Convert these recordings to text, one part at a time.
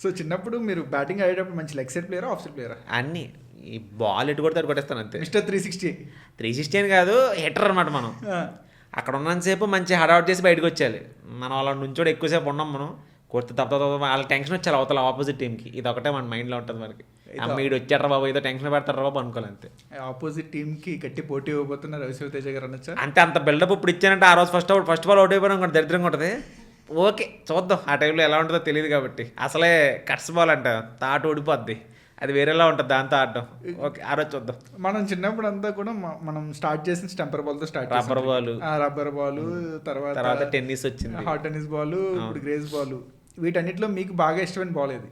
So చిన్నప్పుడు మీరు batting ఆడేటప్పుడు మంచి లెగ్ సైడ్ ప్లేయరా ఆఫ్ సైడ్ ప్లేయరా? అన్నీ ఈ బాల్ ఎటు కొడితే అటు కొట్టేస్తాను అంతే. మిస్టర్ 360. 360 అని కాదు, హిట్టర్ అనమాట మనం. అక్కడ ఉన్నంతసేపు మంచి హడావుట్ చేసి బయటకు వచ్చేయాలి. మనం అలా నుంచోడు ఎక్కువసేపు ఉన్నాం, మనం కొడితే తప్ప వాళ్ళకి టెన్షన్ వచ్చాలి అవతల ఆపోజిట్ టీంకి. ఇది ఒకటే మన మైండ్లో ఉంటుంది మనకి. అమ్మ వీడు వచ్చారా బాబు, ఏదో టెన్షన్ పెడతారా బాబు అనుకోవాలి అంతే. ఆపోజిట్ టీంకి గట్టి పోటీ ఇవ్వబోతున్నారు రవిశివతేజ గారు అనొచ్చా? అంతే, అంత బిల్డప్ ఇప్పుడు ఇచ్చానంటే ఆ రోజు ఫస్ట్ బాల్ అవుట్ అయిపోయినా కూడా దరిద్రంగా ఉంటుంది. ఓకే చూద్దాం ఆ టైంలో ఎలా ఉంటుందో తెలియదు కాబట్టి. అసలే కట్స్ బాల్ అంట, తాట ఓడిపోద్ది, అది వేరేలా ఉంటుంది దాంతో ఆడడం. ఓకే ఆ రోజు చూద్దాం. మనం చిన్నప్పుడు అంతా కూడా మనం స్టార్ట్ చేసిన స్టంపర్ బాల్ తో స్టార్ట్, రబ్బర్ బాల్, తర్వాత టెన్నిస్ వచ్చింది, హాట్ టెన్నిస్ బాల్, ఇప్పుడు గ్రేస్ బాల్. వీటన్నిటిలో మీకు బాగా ఇష్టమైన బాల్ ఏది?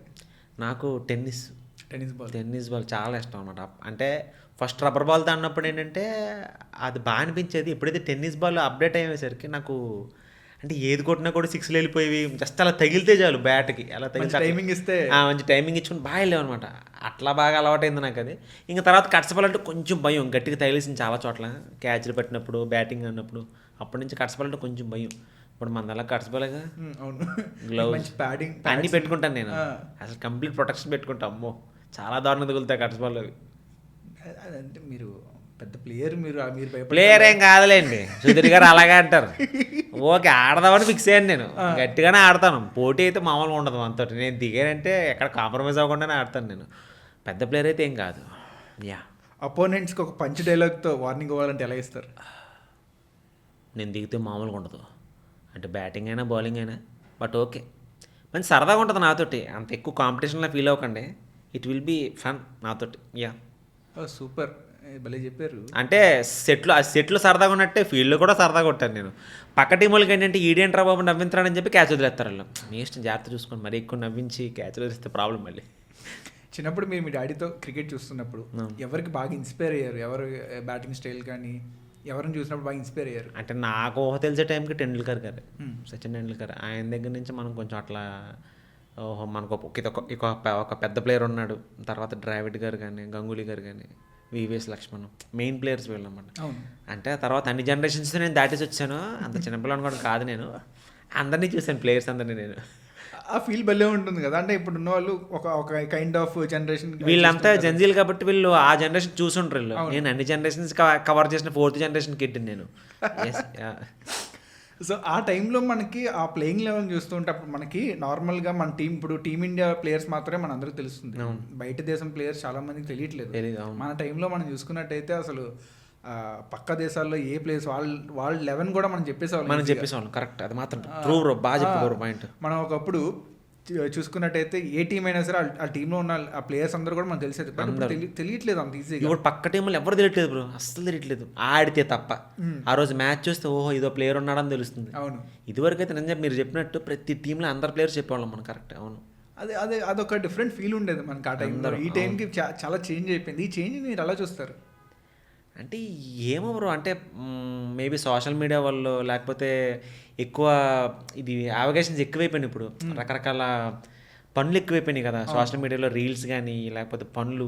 నాకు టెన్నిస్ బాల్ చాలా ఇష్టం అనమాట. అంటే ఫస్ట్ రబ్బర్ బాల్తో అన్నప్పుడు ఏంటంటే అది బాగా అనిపించేది. ఎప్పుడైతే టెన్నిస్ బాల్ అప్డేట్ అయ్యేసరికి నాకు అంటే ఏది కొట్టినా కూడా సిక్స్లు వెళ్ళిపోయి జస్ట్ అలా తగిలితే చాలు బ్యాట్కి, అలా టైమింగ్ ఇస్తే మంచి టైమింగ్ ఇచ్చుకుని బాగా వెళ్ళావు అనమాట. అట్లా బాగా అలవాటైంది నాకు అది. ఇంకా తర్వాత కట్స్ బాల్ అంటే కొంచెం భయం, గట్టిగా తగిలేసింది చాలా చోట్ల క్యాచ్లు పెట్టినప్పుడు, బ్యాటింగ్ అన్నప్పుడు. అప్పటి నుంచి కట్స్ బాల్ అంటే కొంచెం భయం. ఇప్పుడు మన అలా కట్స్ బాలేగా, గ్లౌస్ అన్నీ పెట్టుకుంటాను నేను. అసలు కంప్లీట్ ప్రొటెక్షన్ పెట్టుకుంటాను. అమ్మో చాలా దారుణంగా తగులుతాయి కట్స్ బాల్ అవి. అదంటే మీరు పెద్ద ప్లేయర్, మీరు ప్లేయర్ ఏం కాదులేండి, సుధీర్ గారు అలాగే అంటారు. ఓకే ఆడదామని ఫిక్స్ అయ్యాను నేను, గట్టిగానే ఆడతాను. పోటీ అయితే మామూలుగా ఉండదు మనతో. నేను దిగానంటే ఎక్కడ కాంప్రమైజ్ అవ్వకుండానే ఆడతాను నేను. పెద్ద ప్లేయర్ అయితే ఏం కాదు. యా, అపోనెంట్స్కి ఒక పంచ్ డైలాగ్తో వార్నింగ్ ఇవ్వాలంటే ఎలా ఇస్తారు? నేను దిగితే మామూలుగా ఉండదు, అంటే బ్యాటింగ్ అయినా బౌలింగ్ అయినా. బట్ ఓకే, మంచి సరదాగా ఉంటుంది నాతోటి. అంత ఎక్కువ కాంపిటీషన్లో ఫీల్ అవ్వకండి, ఇట్ విల్ బీ ఫన్ నాతోటి. యా సూపర్, భలే చెప్పారు. అంటే సెట్లు సరదాగా ఉన్నట్టే ఫీల్డ్లో కూడా సరదాగా కొట్టాను నేను. పక్క టీం వాళ్ళకి ఏంటంటే ఈడేంట్రా బాబు నవ్వించరాడని చెప్పి క్యాచ్ వదిలేస్తారు వాళ్ళు. మీ ఇష్టం, జాగ్రత్త చూసుకోండి, మరి ఎక్కువ నవ్వించి క్యాచ్ వదిలేస్తే ప్రాబ్లం మళ్ళీ. చిన్నప్పుడు మీరు మీ డాడీతో క్రికెట్ చూస్తున్నప్పుడు ఎవరికి బాగా ఇన్స్పైర్ అయ్యారు? ఎవరు బ్యాటింగ్ స్టైల్ కానీ ఎవరిని చూసినప్పుడు బాగా ఇన్స్పైర్ అయ్యారు? అంటే నాకు ఊహ తెలిసే టైంకి టెండూల్కర్ గారు, సచిన్ టెండూల్కర్. ఆయన దగ్గర నుంచి మనం కొంచెం అట్లా మనకు ఒక పెద్ద ప్లేయర్ ఉన్నాడు. తర్వాత ద్రావిడ్ గారు కానీ, గంగూలీ గారు కానీ, వివిఎస్ లక్ష్మణ్, మెయిన్ ప్లేయర్స్ వీళ్ళు అన్నమాట. అంటే తర్వాత అన్ని జనరేషన్స్ నేను దాటేసి వచ్చాను. అంత చిన్నపిల్లని కూడా కాదు నేను, అందరినీ చూశాను, ప్లేయర్స్ అందరినీ నేను. ఆ ఫీల్ భలే ఉంటుంది కదా. అంటే ఇప్పుడు ఉన్న వాళ్ళు ఒక కైండ్ ఆఫ్ జనరేషన్, వీళ్ళంతా జెన్జీలు కాబట్టి వీళ్ళు ఆ జనరేషన్ చూసుంటారు వీళ్ళు. నేను అన్ని జనరేషన్స్ కవర్ చేసిన 4th జనరేషన్ కిడ్ నేను. సో ఆ టైంలో మనకి ఆ ప్లేయింగ్ లెవెల్ చూస్తుంటే అప్పుడు మనకి నార్మల్గా మన టీం, ఇప్పుడు టీమిండియా ప్లేయర్స్ మాత్రమే మన అందరికీ తెలుస్తుంది, బయట దేశం ప్లేయర్స్ చాలా మందికి తెలియట్లేదు. మన టైంలో మనం చూసుకున్నట్టయితే అసలు పక్క దేశాల్లో ఏ ప్లేయర్స్ వాళ్ళ 11 కూడా మనం చెప్పేసేవాళ్ళం. కరెక్ట్, అది మాత్రం ట్రూ బ్రో, బాగా చెప్పారు పాయింట్. మనం ఒకప్పుడు చూసుకున్నట్టయితే ఏ టీం అయినా సరే ఆ టీంలో ఉన్న ఆ ప్లేయర్స్ అందరూ కూడా మనకు తెలిసేది, తెలియట్లేదు అంత ఈజీగా. ఇప్పుడు పక్క టీంలో ఎవరు తెలియట్లేదు బ్రో, అస్సలు తెలియట్లేదు, ఆడితే తప్ప. ఆ రోజు మ్యాచ్ చూస్తే ఓహో ఇదో ప్లేయర్ ఉన్నాడని తెలుస్తుంది. అవును, ఇదివరకు అయితే నిజంగా మీరు చెప్పినట్టు ప్రతి టీంలో అందరు ప్లేయర్స్ చెప్పేవాళ్ళం మనం. కరెక్ట్, అవును. అదొక డిఫరెంట్ ఫీల్ ఉండేది మనకి ఆ టైంలో. ఈ టైంకి చాలా చేంజ్ అయిపోయింది. ఈ చేంజ్ మీరు ఎలా చూస్తారు? అంటే ఏమో బ్రో, అంటే మేబీ సోషల్ మీడియా వల్ల, లేకపోతే ఎక్కువ ఇది అవకాశాలు ఎక్కువైపోయినాయి. ఇప్పుడు రకరకాల పనులు ఎక్కువైపోయినాయి కదా సోషల్ మీడియాలో, రీల్స్ కానీ లేకపోతే పనులు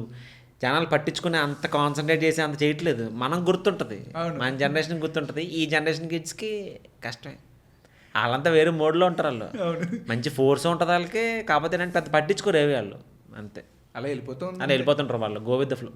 జనాలు పట్టించుకుని అంత కాన్సన్ట్రేట్ చేసి అంత చేయట్లేదు. మనం గుర్తుంటుంది, మన జనరేషన్ గుర్తుంటుంది, ఈ జనరేషన్ కిడ్స్కి కష్టమే. వాళ్ళంతా వేరే మోడ్లో ఉంటారు, వాళ్ళు మంచి ఫోర్స్ ఉంటుంది వాళ్ళకి, కాకపోతే ఏంటంటే పెద్ద పట్టించుకోరు ఏవి వాళ్ళు, అంతే. అలా వెళ్ళిపోతుంటారు వాళ్ళు, గో విత్ ద ఫ్లో.